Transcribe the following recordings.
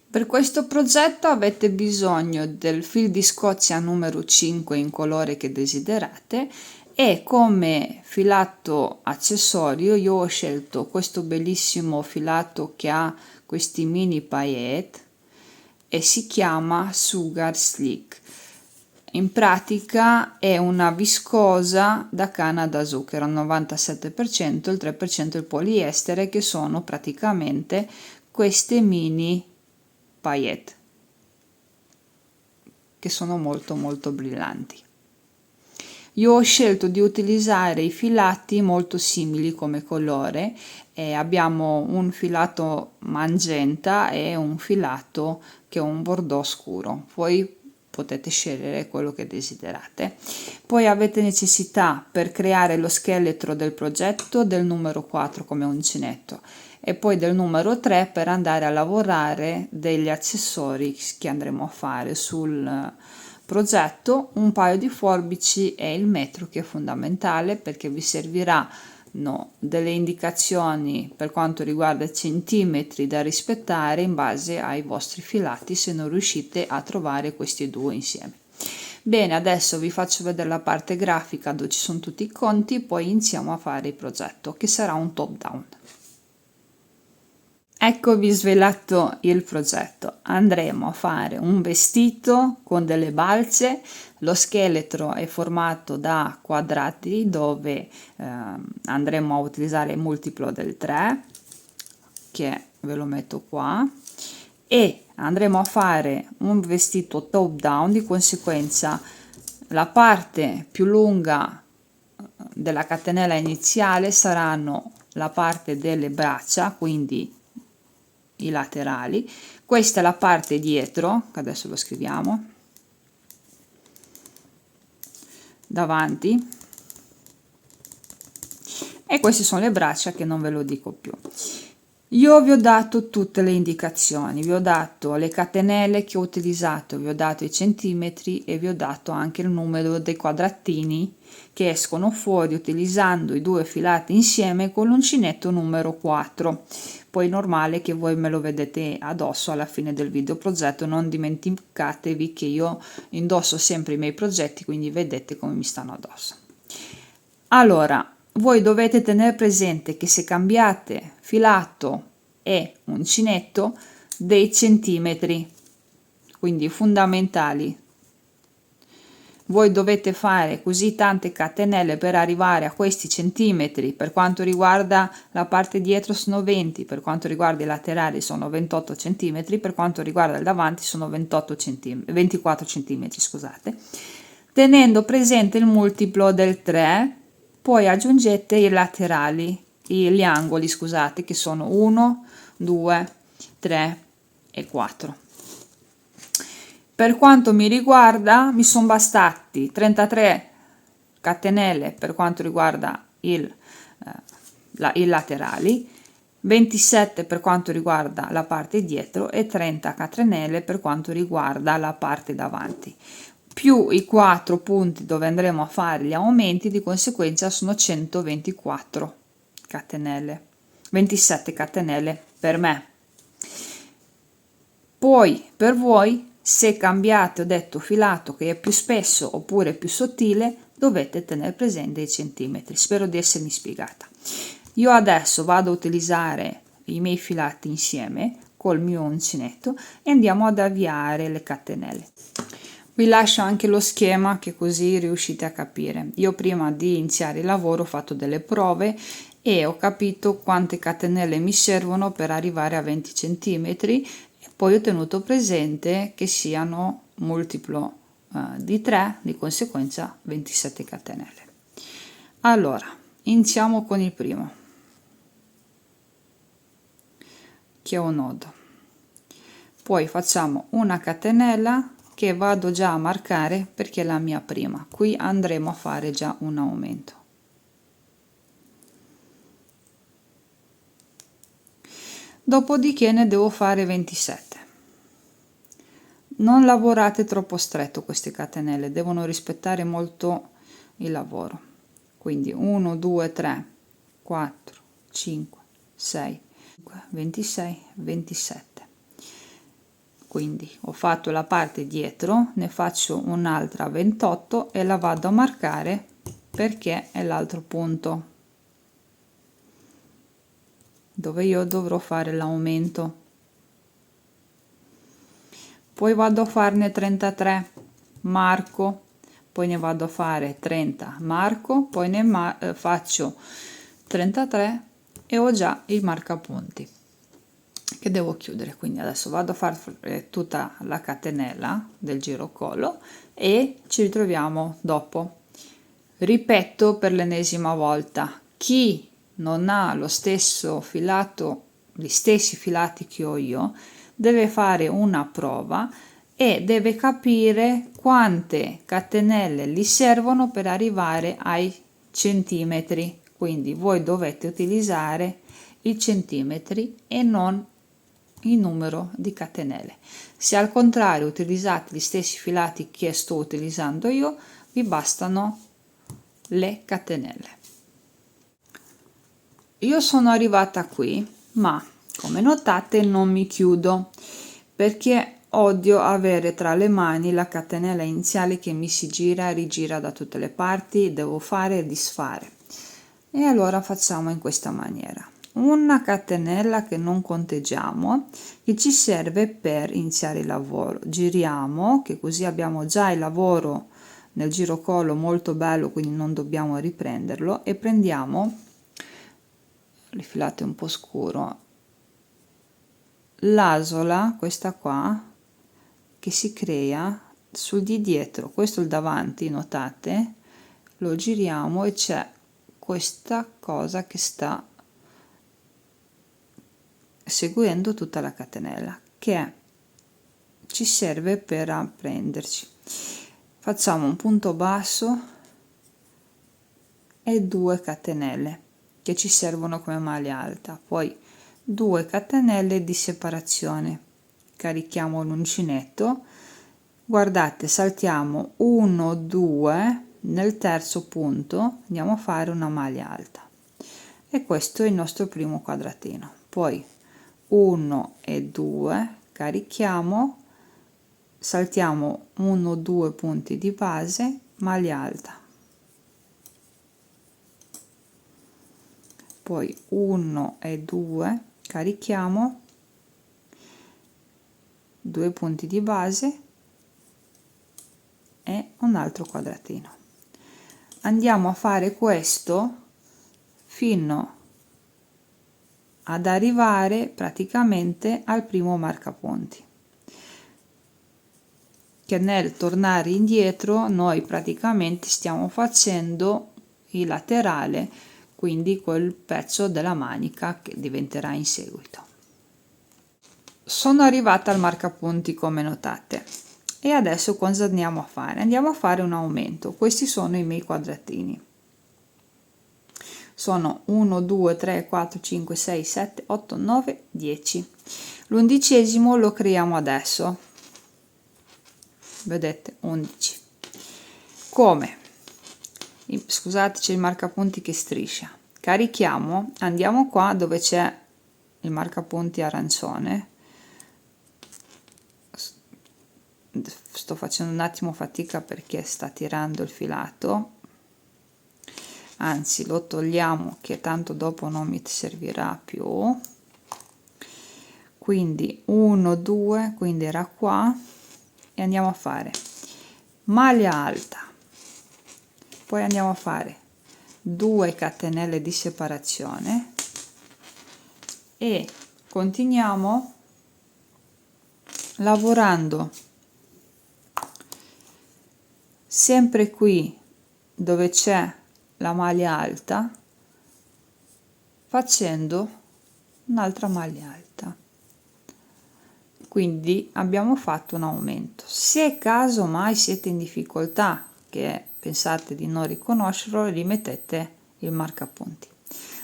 Per questo progetto avete bisogno del fil di scoccia numero 5 in colore che desiderate e come filato accessorio io ho scelto questo bellissimo filato che ha questi mini paillette e si chiama Sugar Slick. In pratica è una viscosa da canna da zucchero al 97%, il 3% il poliestere, che sono praticamente queste mini paillette che sono molto brillanti. Io ho scelto di utilizzare i filati molto simili come colore, abbiamo un filato magenta e un filato che è un bordeaux scuro, poi potete scegliere quello che desiderate. Poi avete necessità per creare lo scheletro del progetto del numero 4 come uncinetto e poi del numero 3 per andare a lavorare degli accessori che andremo a fare sul progetto, un paio di forbici e il metro, che è fondamentale perché vi serviranno delle indicazioni per quanto riguarda i centimetri da rispettare in base ai vostri filati se non riuscite a trovare questi due insieme. Bene, adesso vi faccio vedere la parte grafica dove ci sono tutti i conti, poi iniziamo a fare il progetto che sarà un top down. Eccovi svelato il progetto. Andremo a fare un vestito con delle balze, lo scheletro è formato da quadrati dove andremo a utilizzare il multiplo del 3, che ve lo metto qua, e andremo a fare un vestito top down, di conseguenza la parte più lunga della catenella iniziale saranno la parte delle braccia, quindi i laterali, questa è la parte dietro, che adesso lo scriviamo, davanti, e queste sono le braccia che non ve lo dico più. Io vi ho dato tutte le indicazioni, vi ho dato le catenelle che ho utilizzato, vi ho dato i centimetri e vi ho dato anche il numero dei quadratini che escono fuori utilizzando i due filati insieme con l'uncinetto numero 4. Poi è normale che voi me lo vedete addosso alla fine del video progetto, non dimenticatevi che io indosso sempre i miei progetti, quindi vedete come mi stanno addosso. Allora, voi dovete tenere presente che se cambiate filato e uncinetto dei centimetri, quindi fondamentali, voi dovete fare così tante catenelle per arrivare a questi centimetri. Per quanto riguarda la parte dietro sono 20, per quanto riguarda i laterali sono 28 centimetri, per quanto riguarda il davanti sono 24 centimetri, scusate, tenendo presente il multiplo del 3. Poi aggiungete i laterali, gli angoli, scusate, che sono 1, 2, 3 e 4. Per quanto mi riguarda mi sono bastati 33 catenelle per quanto riguarda i laterali, 27 per quanto riguarda la parte dietro e 30 catenelle per quanto riguarda la parte davanti, più i 4 punti dove andremo a fare gli aumenti, di conseguenza sono 124 catenelle, 27 catenelle per me. Poi per voi, se cambiate, ho detto, filato che è più spesso oppure più sottile, dovete tenere presente i centimetri. Spero di essermi spiegata. Io adesso vado a utilizzare i miei filati insieme col mio uncinetto e andiamo ad avviare le catenelle. Vi lascio anche lo schema che così riuscite a capire. Io prima di iniziare il lavoro ho fatto delle prove e ho capito quante catenelle mi servono per arrivare a 20 centimetri e poi ho tenuto presente che siano multiplo di 3, di conseguenza 27 catenelle. Allora, iniziamo con il primo, che è un nodo. Poi facciamo una catenella che vado già a marcare perché è la mia prima. Qui andremo a fare già un aumento. Dopodiché ne devo fare 27. Non lavorate troppo stretto queste catenelle, devono rispettare molto il lavoro. Quindi 1, 2, 3, 4, 5, 6, 26, 27. quindi ho fatto la parte dietro, ne faccio un'altra a 28 e la vado a marcare perché è l'altro punto dove io dovrò fare l'aumento. Poi vado a farne 33, marco, poi ne vado a fare 30, marco, poi ne faccio 33 e ho già il marcapunti che devo chiudere. Quindi adesso vado a fare tutta la catenella del girocolo e ci ritroviamo dopo. Ripeto per l'ennesima volta, chi non ha lo stesso filato, gli stessi filati che ho io, deve fare una prova e deve capire quante catenelle gli servono per arrivare ai centimetri. Quindi voi dovete utilizzare i centimetri e non il numero di catenelle. Se al contrario utilizzate gli stessi filati che sto utilizzando io, vi bastano le catenelle. Io sono arrivata qui, ma come notate non mi chiudo perché odio avere tra le mani la catenella iniziale che mi si gira e rigira da tutte le parti, devo fare e disfare. E allora facciamo in questa maniera: una catenella che non conteggiamo, che ci serve per iniziare il lavoro, giriamo, che così abbiamo già il lavoro nel girocolo molto bello, quindi non dobbiamo riprenderlo, e prendiamo, il filato è un po' scuro, l'asola, questa qua, che si crea sul di dietro, questo è il davanti, notate, lo giriamo e c'è questa cosa che sta seguendo tutta la catenella, che ci serve per apprenderci. Facciamo un punto basso e 2 catenelle che ci servono come maglia alta, poi 2 catenelle di separazione, carichiamo l'uncinetto, guardate, saltiamo 1 2, nel terzo punto andiamo a fare una maglia alta e questo è il nostro primo quadratino. Poi 1 e 2, carichiamo, saltiamo 1 2 punti di base, maglia alta, poi 1 e 2, carichiamo, 2 punti di base e un altro quadratino. Andiamo a fare questo fino ad arrivare praticamente al primo marcapunti, che nel tornare indietro noi praticamente stiamo facendo il laterale, quindi quel pezzo della manica che diventerà in seguito. Sono arrivata al marcapunti come notate e adesso cosa andiamo a fare? Andiamo a fare un aumento. Questi sono i miei quadratini, sono 1 2 3 4 5 6 7 8 9 10. L'11° lo creiamo adesso, vedete, 11. Come? Scusate, c'è il marcapunti che striscia. Carichiamo, andiamo qua dove c'è il marcapunti arancione, sto facendo un attimo fatica perché sta tirando il filato, anzi lo togliamo che tanto dopo non mi servirà più. Quindi 1 2, quindi era qua, e andiamo a fare maglia alta, poi andiamo a fare 2 catenelle di separazione e continuiamo lavorando sempre qui dove c'è la maglia alta, facendo un'altra maglia alta. Quindi abbiamo fatto un aumento. Se caso mai siete in difficoltà, che pensate di non riconoscerlo, rimettete il marcapunti,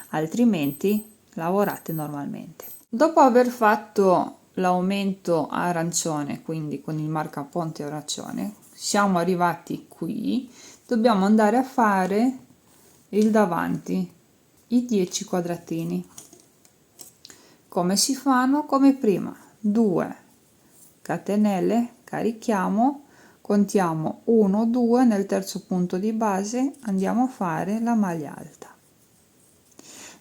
altrimenti lavorate normalmente. Dopo aver fatto l'aumento arancione, quindi con il marcapunti arancione, siamo arrivati qui, dobbiamo andare a fare il davanti, i 10 quadratini. Come si fanno? Come prima, 2 catenelle, carichiamo, contiamo 1 2, nel terzo punto di base andiamo a fare la maglia alta,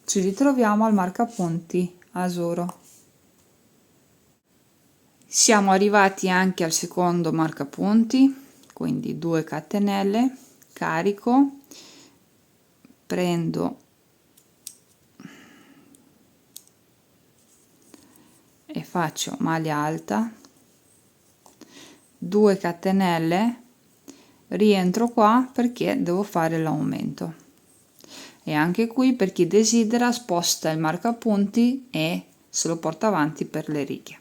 ci ritroviamo al marcapunti azzurro. Siamo arrivati anche al secondo marcapunti, quindi 2 catenelle, carico, prendo e faccio maglia alta, 2 catenelle, rientro qua perché devo fare l'aumento, e anche qui per chi desidera sposta il marcapunti e se lo porta avanti per le righe.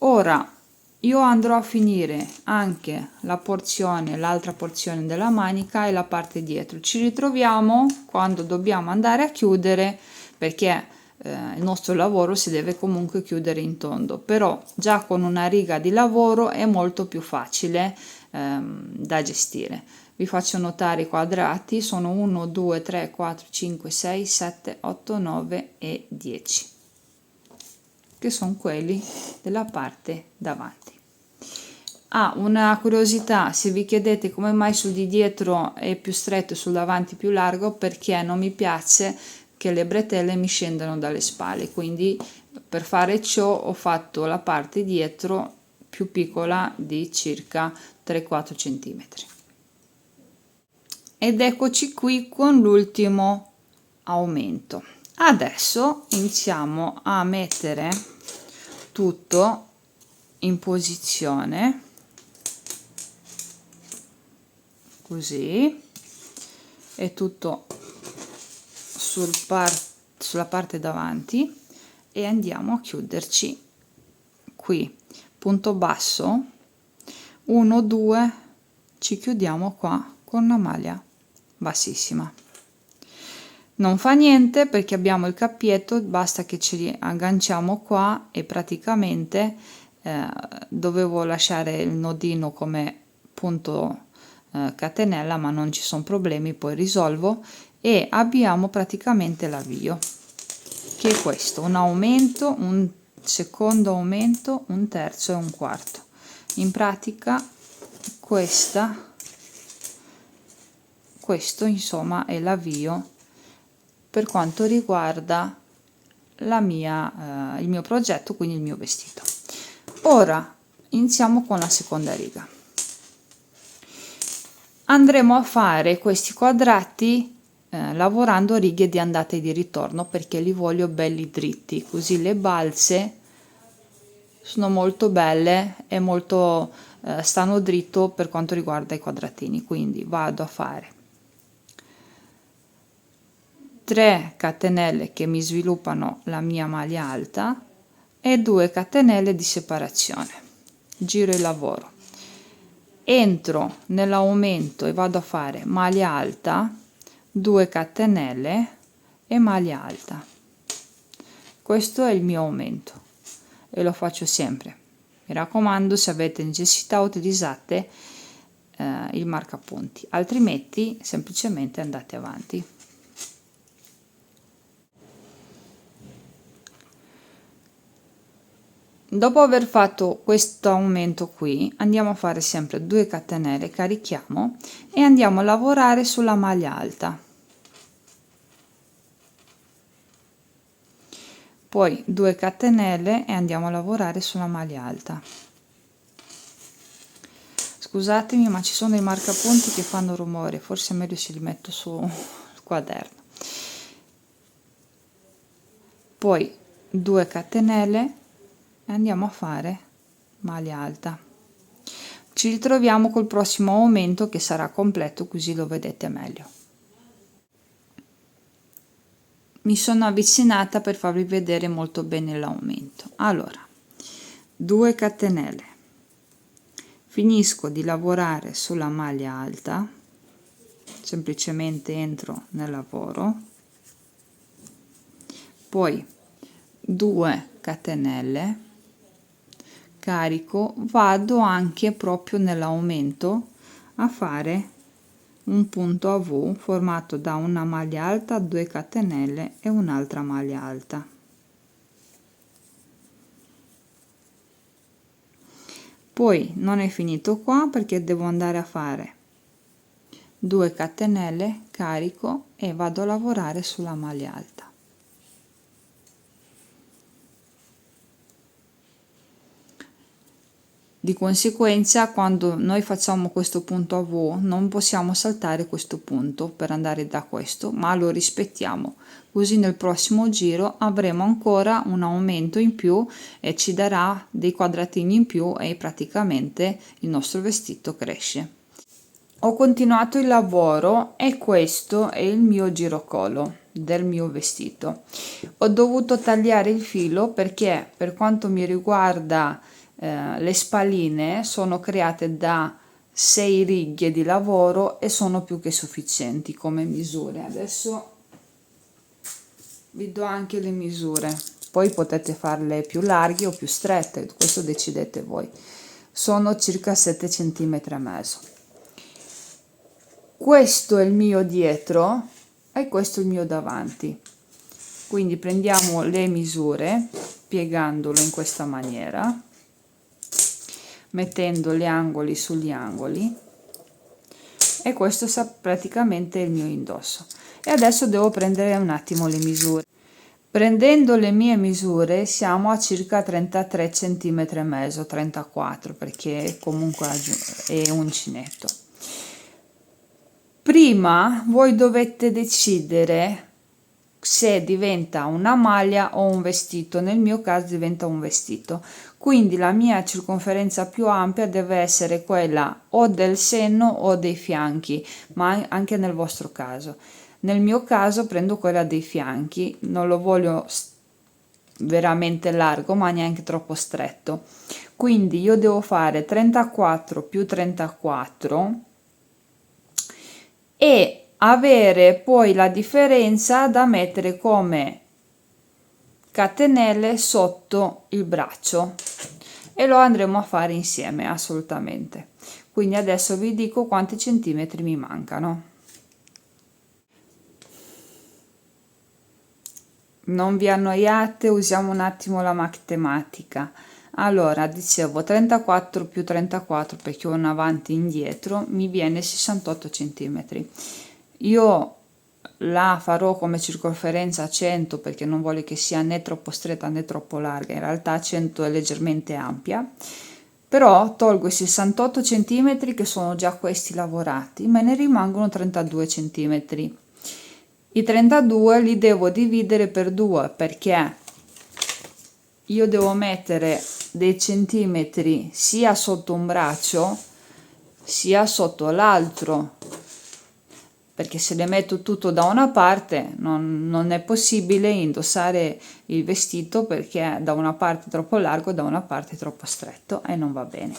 Ora io andrò a finire anche l'altra porzione della manica e la parte dietro. Ci ritroviamo quando dobbiamo andare a chiudere, perché il nostro lavoro si deve comunque chiudere in tondo, però già con una riga di lavoro è molto più facile da gestire. Vi faccio notare i quadrati, sono 1 2 3 4 5 6 7 8 9 e 10, che sono quelli della parte davanti. Una curiosità: se vi chiedete come mai sul di dietro è più stretto e sul davanti più largo, perché non mi piace che le bretelle mi scendano dalle spalle, quindi per fare ciò ho fatto la parte dietro più piccola di circa 3-4 cm. Ed eccoci qui con l'ultimo aumento. Adesso iniziamo a mettere tutto in posizione così, e tutto sulla parte davanti, e andiamo a chiuderci qui, punto basso 1 2, ci chiudiamo qua con una maglia bassissima. Non fa niente perché abbiamo il cappietto, basta che ci agganciamo qua, e praticamente dovevo lasciare il nodino come punto catenella, ma non ci sono problemi, poi risolvo, e abbiamo praticamente l'avvio, che è questo: un aumento, un secondo aumento, un terzo e un quarto. In pratica questo insomma è l'avvio per quanto riguarda il mio progetto, quindi il mio vestito. Ora iniziamo con la seconda riga. Andremo a fare questi quadrati lavorando righe di andata e di ritorno, perché li voglio belli dritti, così le balze sono molto belle e molto stanno dritto per quanto riguarda i quadratini. Quindi vado a fare 3 catenelle che mi sviluppano la mia maglia alta e 2 catenelle di separazione, giro il lavoro, entro nell'aumento e vado a fare maglia alta, 2 catenelle e maglia alta. Questo è il mio aumento e lo faccio sempre. Mi raccomando, se avete necessità utilizzate il marcapunti, altrimenti semplicemente andate avanti. Dopo aver fatto questo aumento qui, andiamo a fare sempre 2 catenelle, carichiamo e andiamo a lavorare sulla maglia alta, poi 2 catenelle e andiamo a lavorare sulla maglia alta. Scusatemi, ma ci sono dei marcapunti che fanno rumore, forse è meglio se li metto sul quaderno. Poi 2 catenelle e andiamo a fare maglia alta. Ci ritroviamo col prossimo aumento, che sarà completo, così lo vedete meglio. Mi sono avvicinata per farvi vedere molto bene l'aumento. Allora, 2 catenelle, finisco di lavorare sulla maglia alta, semplicemente entro nel lavoro, poi 2 catenelle, carico, vado anche proprio nell'aumento a fare un punto a V formato da una maglia alta, 2 catenelle e un'altra maglia alta. Poi non è finito qua, perché devo andare a fare 2 catenelle, carico e vado a lavorare sulla maglia alta. Di conseguenza, quando noi facciamo questo punto a V, non possiamo saltare questo punto per andare da questo, ma lo rispettiamo, così nel prossimo giro avremo ancora un aumento in più e ci darà dei quadratini in più e praticamente il nostro vestito cresce. Ho continuato il lavoro e questo è il mio girocollo del mio vestito. Ho dovuto tagliare il filo perché, per quanto mi riguarda, le spalline sono create da 6 righe di lavoro e sono più che sufficienti come misure. Adesso vi do anche le misure, poi potete farle più larghe o più strette, questo decidete voi. Sono circa 7 cm e mezzo. Questo è il mio dietro e questo è il mio davanti, quindi prendiamo le misure piegandolo in questa maniera, mettendo gli angoli sugli angoli, e questo sa praticamente il mio indosso. E adesso devo prendere un attimo le misure. Prendendo le mie misure siamo a circa 33 cm e mezzo, 34, perché comunque è uncinetto. Prima voi dovete decidere se diventa una maglia o un vestito. Nel mio caso diventa un vestito, quindi la mia circonferenza più ampia deve essere quella o del seno o dei fianchi, ma anche nel vostro caso. Nel mio caso prendo quella dei fianchi, non lo voglio veramente largo ma neanche troppo stretto, quindi io devo fare 34 più 34 e avere poi la differenza da mettere come catenelle sotto il braccio, e lo andremo a fare insieme assolutamente. Quindi adesso vi dico quanti centimetri mi mancano. Non vi annoiate, usiamo un attimo la matematica. Allora, dicevo 34 più 34, perché ho un avanti e indietro, mi viene 68 centimetri. Io la farò come circonferenza a 100 perché non voglio che sia né troppo stretta né troppo larga, in realtà 100 è leggermente ampia, però tolgo i 68 centimetri che sono già questi lavorati, me ne rimangono 32 centimetri. I 32 li devo dividere per 2 perché io devo mettere dei centimetri sia sotto un braccio sia sotto l'altro, perché se le metto tutto da una parte non è possibile indossare il vestito, perché da una parte troppo largo, da una parte troppo stretto e non va bene.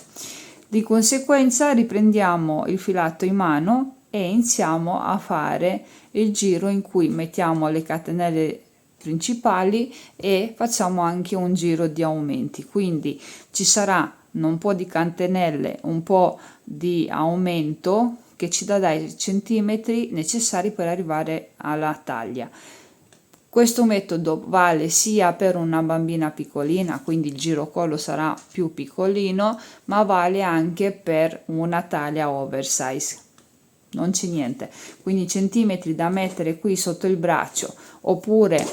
Di conseguenza riprendiamo il filato in mano e iniziamo a fare il giro in cui mettiamo le catenelle principali e facciamo anche un giro di aumenti, quindi ci sarà un po' di catenelle, un po' di aumento che ci dà i centimetri necessari per arrivare alla taglia. Questo metodo vale sia per una bambina piccolina, quindi il girocollo sarà più piccolino, ma vale anche per una taglia oversize. Non c'è niente, quindi centimetri da mettere qui sotto il braccio, oppure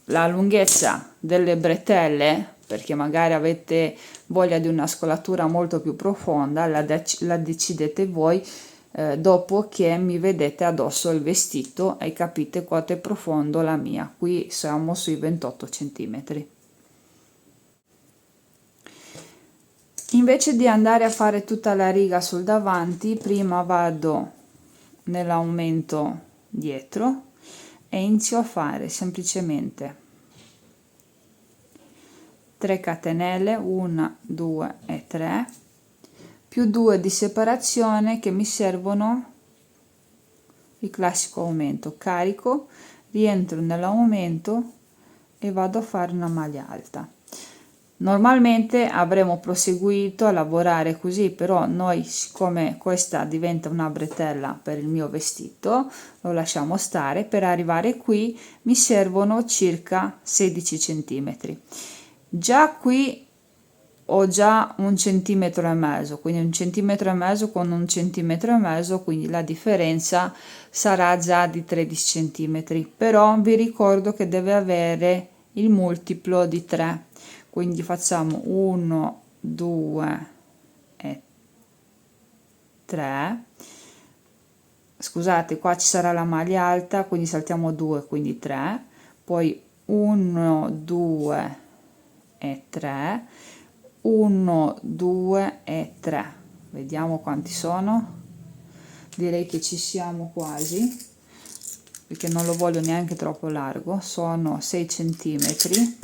la lunghezza delle bretelle, perché magari avete voglia di una scolatura molto più profonda, la decidete voi dopo che mi vedete addosso il vestito e capite quanto è profondo la mia. Qui siamo sui 28 centimetri. Invece di andare a fare tutta la riga sul davanti, prima vado nell'aumento dietro e inizio a fare semplicemente 3 catenelle, 1 2 e 3, più 2 di separazione che mi servono il classico aumento. Carico, rientro nell'aumento e vado a fare una maglia alta. Normalmente avremmo proseguito a lavorare così, però noi, siccome questa diventa una bretella per il mio vestito, lo lasciamo stare. Per arrivare qui mi servono circa 16 centimetri. Già qui ho già 1,5 cm, quindi 1,5 cm con 1,5 cm, quindi la differenza sarà già di 13 cm, però vi ricordo che deve avere il multiplo di 3, quindi facciamo 1, 2 e 3. Scusate, qua ci sarà la maglia alta, quindi saltiamo 2, quindi 3, poi 1, 2 e 3, 1, 2 e 3. Vediamo quanti sono. Direi che ci siamo quasi, perché non lo voglio neanche troppo largo. Sono 6 centimetri.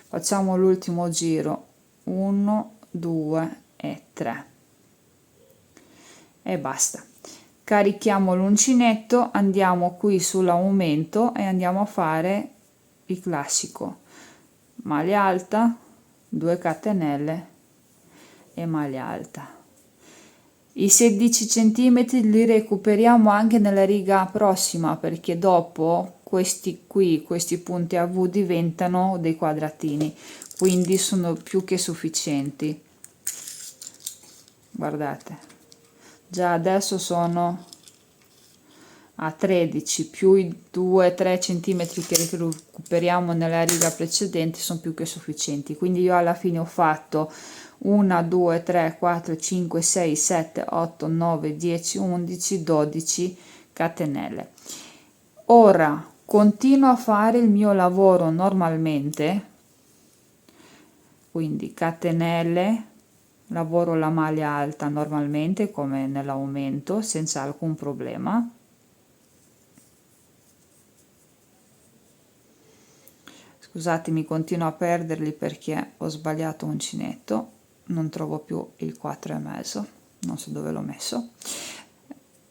Facciamo l'ultimo giro, 1, 2 e 3 e basta. Carichiamo l'uncinetto, andiamo qui sull'aumento e andiamo a fare il classico maglia alta, 2 catenelle e maglia alta. I 16 centimetri li recuperiamo anche nella riga prossima, perché dopo questi punti a V diventano dei quadratini, quindi sono più che sufficienti. Guardate, già adesso sono a 13, più i 2-3 centimetri che recuperiamo nella riga precedente sono più che sufficienti. Quindi io alla fine ho fatto 1, 2, 3, 4, 5, 6, 7, 8, 9, 10, 11, 12 catenelle. Ora continuo a fare il mio lavoro normalmente, quindi catenelle, lavoro la maglia alta normalmente come nell'aumento senza alcun problema. Scusatemi, continuo a perderli perché ho sbagliato uncinetto, non trovo più il 4,5, non so dove l'ho messo,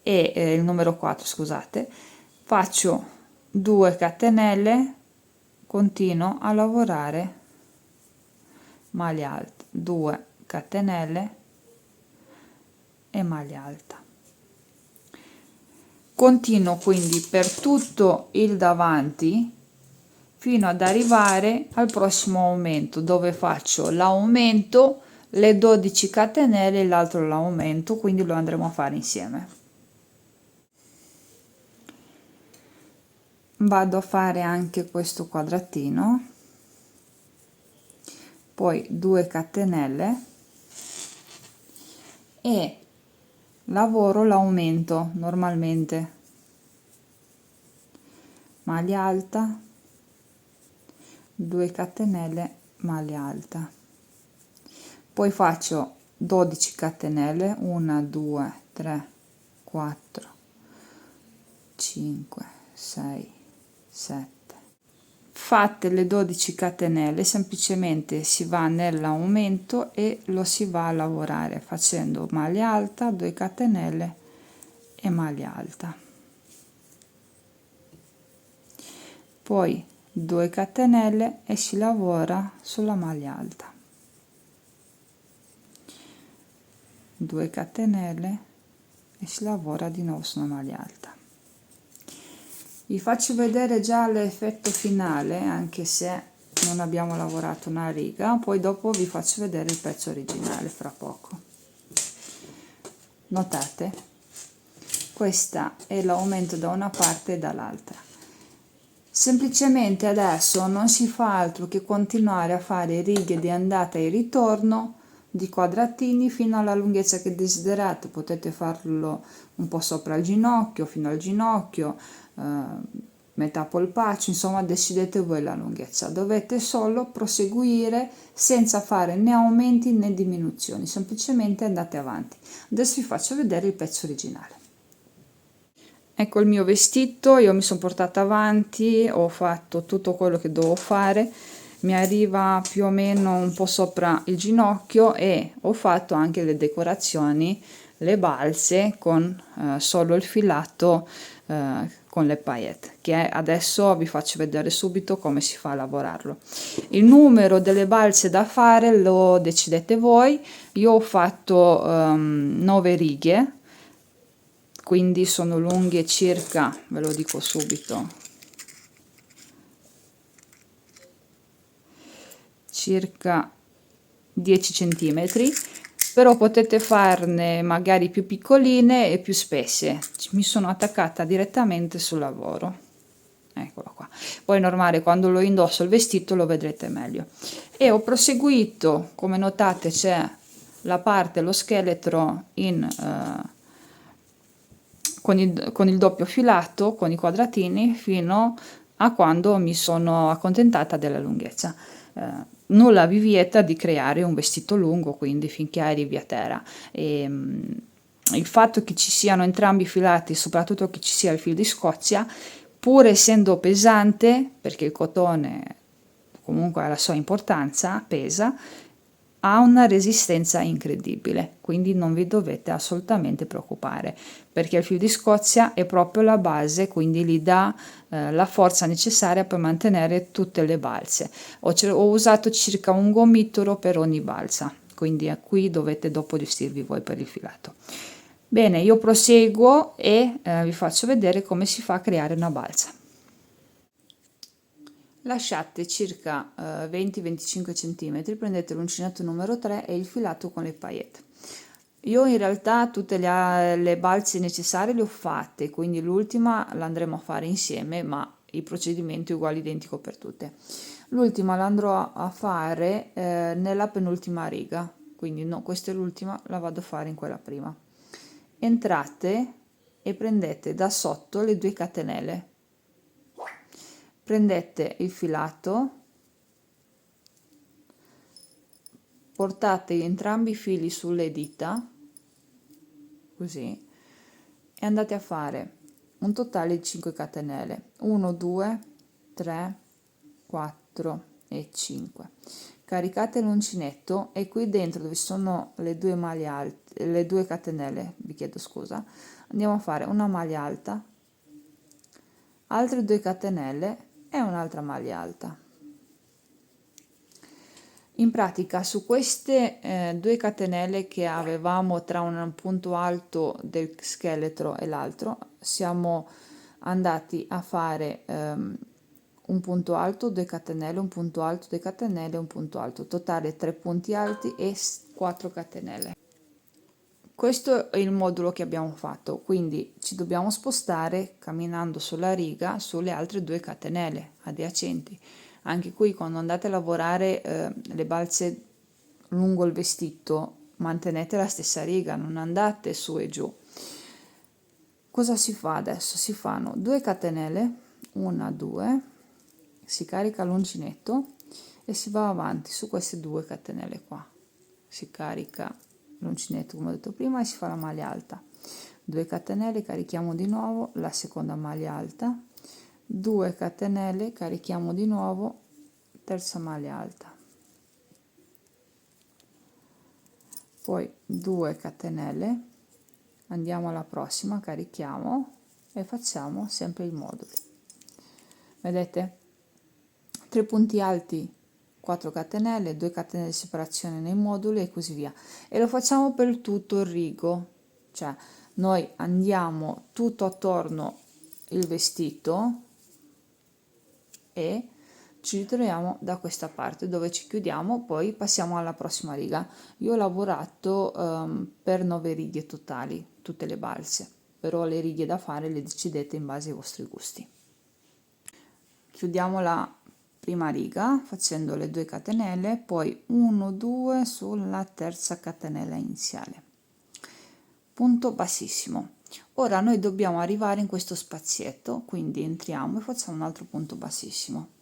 e il numero 4, scusate. Faccio 2 catenelle, continuo a lavorare maglia alta, 2 catenelle e maglia alta. Continuo quindi per tutto il davanti fino ad arrivare al prossimo aumento, dove faccio l'aumento, le 12 catenelle e l'altro l'aumento, quindi lo andremo a fare insieme. Vado a fare anche questo quadratino, poi 2 catenelle e lavoro l'aumento normalmente, maglia alta, 2 catenelle, maglia alta, poi faccio 12 catenelle, 1, 2, 3, 4, 5, 6, 7. Fatte le 12 catenelle semplicemente si va nell'aumento e lo si va a lavorare facendo maglia alta, 2 catenelle e maglia alta, poi 2 catenelle e si lavora sulla maglia alta, 2 catenelle e si lavora di nuovo sulla maglia alta. Vi faccio vedere già l'effetto finale, anche se non abbiamo lavorato una riga, poi dopo vi faccio vedere il pezzo originale fra poco. Notate? Questo è l'aumento da una parte e dall'altra. Semplicemente adesso non si fa altro che continuare a fare righe di andata e ritorno di quadratini fino alla lunghezza che desiderate. Potete farlo un po' sopra il ginocchio, fino al ginocchio, metà polpaccio, insomma decidete voi la lunghezza. Dovete solo proseguire senza fare né aumenti né diminuzioni, semplicemente andate avanti. Adesso vi faccio vedere il pezzo originale. Ecco il mio vestito, io mi sono portata avanti, ho fatto tutto quello che dovevo fare, mi arriva più o meno un po' sopra il ginocchio e ho fatto anche le decorazioni, le balze con solo il filato con le paillette, che adesso vi faccio vedere subito come si fa a lavorarlo. Il numero delle balze da fare lo decidete voi, io ho fatto 9 righe, quindi sono lunghe circa, ve lo dico subito, circa 10 centimetri, però potete farne magari più piccoline e più spesse. Mi sono attaccata direttamente sul lavoro, eccola qua. Poi è normale, quando lo indosso il vestito lo vedrete meglio. E ho proseguito, come notate c'è la parte, lo scheletro con il doppio filato, con i quadratini, fino a quando mi sono accontentata della lunghezza. Nulla vi vieta di creare un vestito lungo, quindi finché arrivi a terra. Il fatto che ci siano entrambi i filati, soprattutto che ci sia il fil di Scozia, pur essendo pesante, perché il cotone comunque ha la sua importanza, pesa, ha una resistenza incredibile, quindi non vi dovete assolutamente preoccupare, perché il fil di Scozia è proprio la base, quindi gli dà la forza necessaria per mantenere tutte le balze. Ho usato circa un gomitolo per ogni balza, quindi qui dovete dopo gestirvi voi per il filato. Bene, io proseguo e vi faccio vedere come si fa a creare una balza. Lasciate circa 20-25 cm, prendete l'uncinetto numero 3 e il filato con le paillette. Io in realtà tutte le balze necessarie le ho fatte, quindi l'ultima la andremo a fare insieme, ma il procedimento è uguale, identico per tutte. L'ultima la andrò a fare nella penultima riga, quindi no, questa è l'ultima, la vado a fare in quella prima. Entrate e prendete da sotto le 2 catenelle. Prendete il filato, portate entrambi i fili sulle dita, così, e andate a fare un totale di 5 catenelle, 1, 2, 3, 4 e 5. Caricate l'uncinetto e qui dentro dove sono le due maglie alte, le 2 catenelle, vi chiedo scusa, andiamo a fare una maglia alta, altre 2 catenelle e un'altra maglia alta. In pratica su queste 2 catenelle che avevamo tra un punto alto del scheletro e l'altro, siamo andati a fare un punto alto, 2 catenelle, un punto alto, 2 catenelle, un punto alto, totale 3 punti alti e 4 catenelle. Questo è il modulo che abbiamo fatto, quindi ci dobbiamo spostare camminando sulla riga sulle altre 2 catenelle adiacenti. Anche qui quando andate a lavorare le balze lungo il vestito, mantenete la stessa riga, non andate su e giù. Cosa si fa adesso? Si fanno 2 catenelle, 1, 2, si carica l'uncinetto e si va avanti su queste 2 catenelle qua. Si carica l'uncinetto come ho detto prima e si fa la maglia alta, 2 catenelle, carichiamo di nuovo la seconda maglia alta, 2 catenelle, carichiamo di nuovo, terza maglia alta, poi 2 catenelle, andiamo alla prossima, carichiamo e facciamo sempre i moduli. Vedete? 3 punti alti, 4 catenelle, 2 catenelle di separazione nei moduli e così via. E lo facciamo per tutto il rigo, cioè noi andiamo tutto attorno il vestito e ci ritroviamo da questa parte dove ci chiudiamo, poi passiamo alla prossima riga. Io ho lavorato per 9 righe totali, tutte le balze, però le righe da fare le decidete in base ai vostri gusti. Chiudiamo la prima riga facendo le 2 catenelle, poi 1, 2 sulla terza catenella iniziale, punto bassissimo. Ora noi dobbiamo arrivare in questo spazietto, quindi entriamo e facciamo un altro punto bassissimo.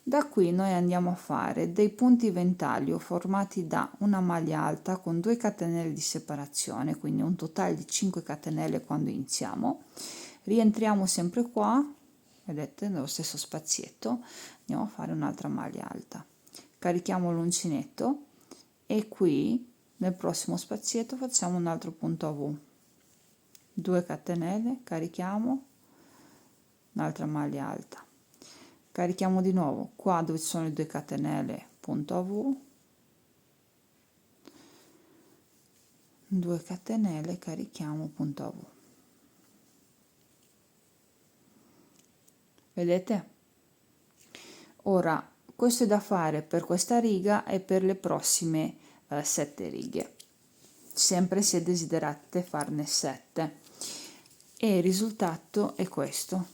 Da qui noi andiamo a fare dei punti ventaglio formati da una maglia alta con 2 catenelle di separazione, quindi un totale di 5 catenelle quando iniziamo. Rientriamo sempre qua, vedete, nello stesso spazietto, andiamo a fare un'altra maglia alta. Carichiamo l'uncinetto e qui nel prossimo spazietto facciamo un altro punto a V. 2 catenelle, carichiamo, un'altra maglia alta. Carichiamo di nuovo qua dove ci sono le 2 catenelle, punto a V, 2 catenelle, carichiamo, punto a V. Vedete? Ora questo è da fare per questa riga e per le prossime 7 righe, sempre se desiderate farne 7, e il risultato è questo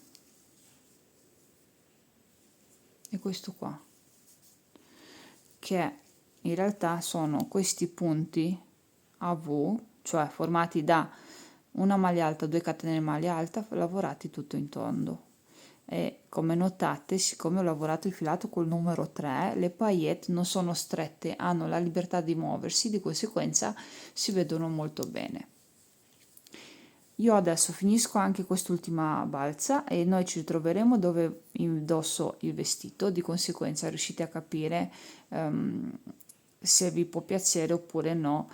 qua, che in realtà sono questi punti a V, cioè formati da una maglia alta, 2 catenelle maglia alta, lavorati tutto in tondo. E come notate, siccome ho lavorato il filato col numero 3, le paillette non sono strette, hanno la libertà di muoversi, di conseguenza si vedono molto bene. Io adesso finisco anche quest'ultima balza e noi ci ritroveremo dove indosso il vestito, di conseguenza riuscite a capire se vi può piacere oppure no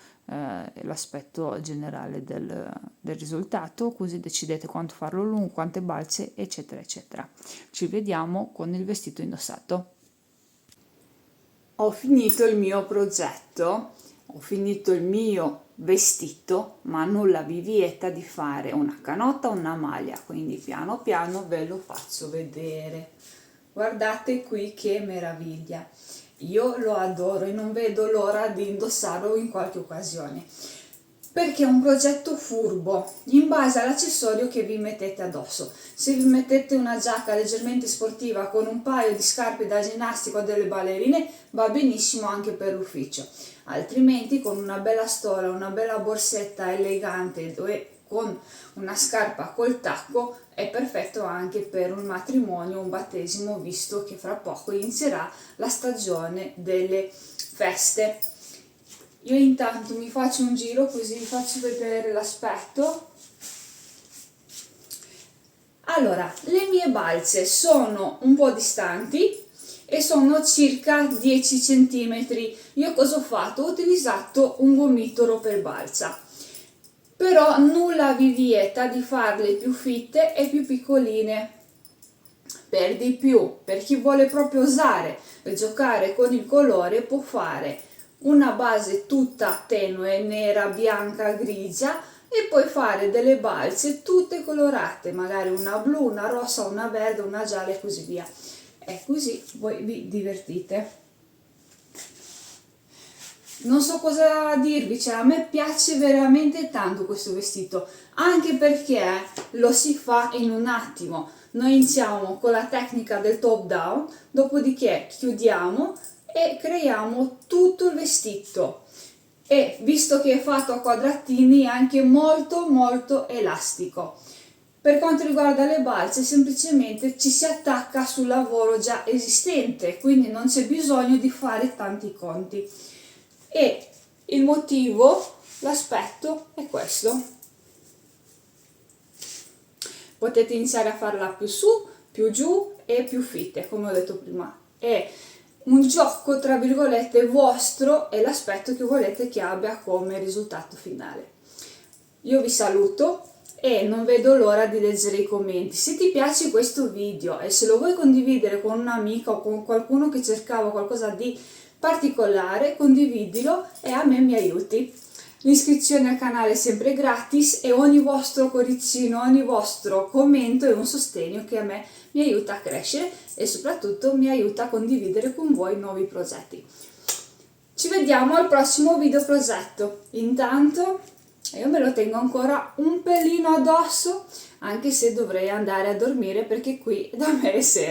l'aspetto generale del risultato, così decidete quanto farlo lungo, quante balze, eccetera eccetera. Ci vediamo con il vestito indossato. Ho finito il mio progetto, ho finito il mio vestito, ma nulla vi vieta di fare una canotta o una maglia, quindi piano piano ve lo faccio vedere. Guardate qui che meraviglia, io lo adoro e non vedo l'ora di indossarlo in qualche occasione, perché è un progetto furbo in base all'accessorio che vi mettete addosso. Se vi mettete una giacca leggermente sportiva con un paio di scarpe da ginnastica o delle ballerine, va benissimo anche per l'ufficio, altrimenti con una bella stola, una bella borsetta elegante con una scarpa col tacco è perfetto anche per un matrimonio, un battesimo, visto che fra poco inizierà la stagione delle feste. Io intanto mi faccio un giro così vi faccio vedere l'aspetto. Allora, le mie balze sono un po' distanti e sono circa 10 cm. Io cosa ho fatto? Ho utilizzato un gomitolo per balza, però nulla vi vieta di farle più fitte e più piccoline. Per di più, per chi vuole proprio osare e giocare con il colore, può fare una base tutta tenue, nera, bianca, grigia, e poi fare delle balze tutte colorate, magari una blu, una rossa, una verde, una gialla e così via. E così voi vi divertite. Non so cosa dirvi, cioè a me piace veramente tanto questo vestito, anche perché lo si fa in un attimo. Noi iniziamo con la tecnica del top down, dopodiché chiudiamo e creiamo tutto il vestito, e visto che è fatto a quadratini è anche molto elastico. Per quanto riguarda le balze, semplicemente ci si attacca sul lavoro già esistente, quindi non c'è bisogno di fare tanti conti. E il motivo, l'aspetto è questo. Potete iniziare a farla più su, più giù e più fitte, come ho detto prima. È un gioco tra virgolette vostro e l'aspetto che volete che abbia come risultato finale. Io vi saluto e non vedo l'ora di leggere i commenti. Se ti piace questo video e se lo vuoi condividere con un'amica o con qualcuno che cercava qualcosa di particolare, condividilo e a me mi aiuti. L'iscrizione al canale è sempre gratis e ogni vostro cuoricino, ogni vostro commento è un sostegno che a me mi aiuta a crescere e soprattutto mi aiuta a condividere con voi nuovi progetti. Ci vediamo al prossimo video progetto. Intanto io me lo tengo ancora un pelino addosso, anche se dovrei andare a dormire perché qui da me è sera.